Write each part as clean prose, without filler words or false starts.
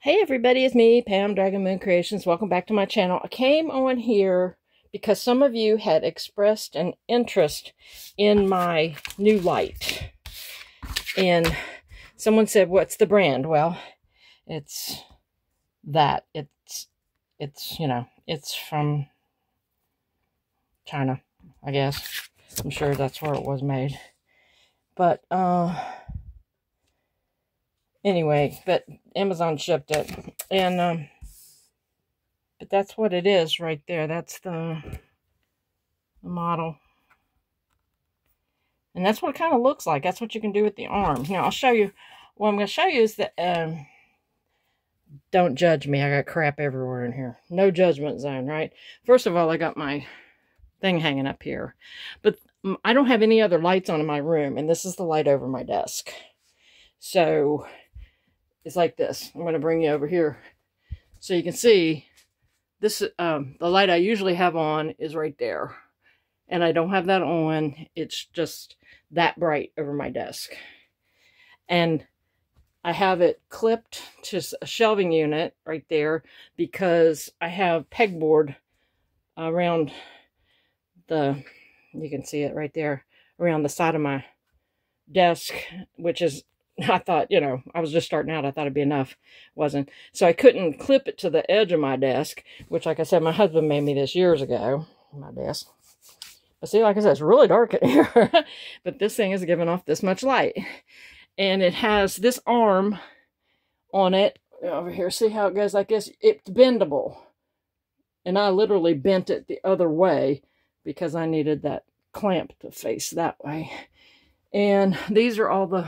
Hey everybody, it's me, Pam, Dragon Moon Creations. Welcome back to my channel. I came on here because some of you had expressed an interest in my new light. And someone said, what's the brand? Well, it's that. It's from China, I guess. I'm sure that's where it was made. But, anyway, but Amazon shipped it. And, but that's what it is right there. That's the model. And that's what it kind of looks like. That's what you can do with the arm. Now, I'll show you. What I'm going to show you is that, don't judge me. I got crap everywhere in here. No judgment zone, right? First of all, I got my thing hanging up here. But I don't have any other lights on in my room. And this is the light over my desk. So, it's like this. I'm going to bring you over here so you can see. This, the light I usually have on is right there. And I don't have that on. It's just that bright over my desk. And I have it clipped to a shelving unit right there because I have pegboard around the, you can see it right there, around the side of my desk, which is, I thought, I was just starting out. I thought it'd be enough. Wasn't. So I couldn't clip it to the edge of my desk, which, like I said, my husband made me this years ago, my desk. But see, like I said, it's really dark in here. But this thing is giving off this much light. And it has this arm on it. Over here, see how it goes like this? It's bendable. And I literally bent it the other way because I needed that clamp to face that way. And these are all the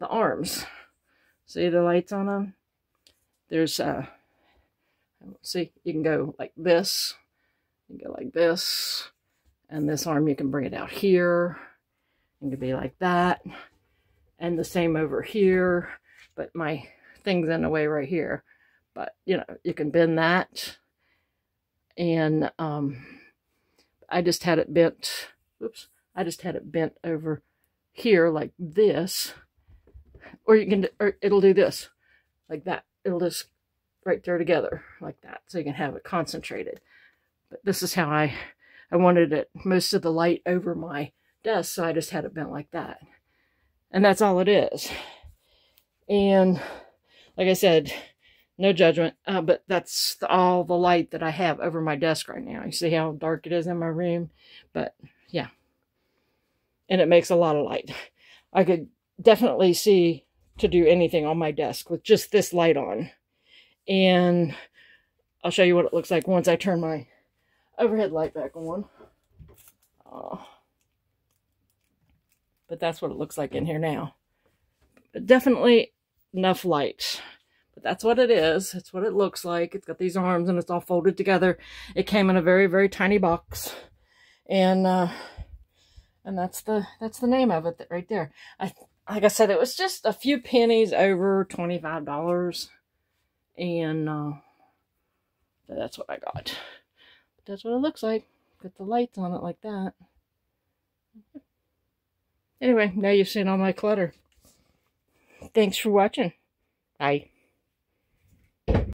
arms. See the lights on them? There's, see, you can go like this. You can go like this. And this arm, you can bring it out here. It could be like that. And the same over here. But my thing's in the way right here. But, you can bend that. And I just had it bent. Oops. I just had it bent over here like this. Or it'll do this. Like that. It'll just right there together. Like that. So you can have it concentrated. But this is how I wanted it, most of the light over my desk, so I just had it bent like that. And that's all it is. And like I said, no judgment, but that's all the light that I have over my desk right now. You see how dark it is in my room? But yeah. And it makes a lot of light. I could definitely see to do anything on my desk with just this light on. And I'll show you what it looks like once I turn my overhead light back on. But that's what it looks like in here now. But definitely enough light. But that's what it is. It's what it looks like. It's got these arms and it's all folded together. It came in a very, very tiny box. And that's the name of it right there. Like I said, it was just a few pennies over $25. And that's what I got. That's what it looks like. Got the lights on it like that. Anyway, now you've seen all my clutter. Thanks for watching. Bye.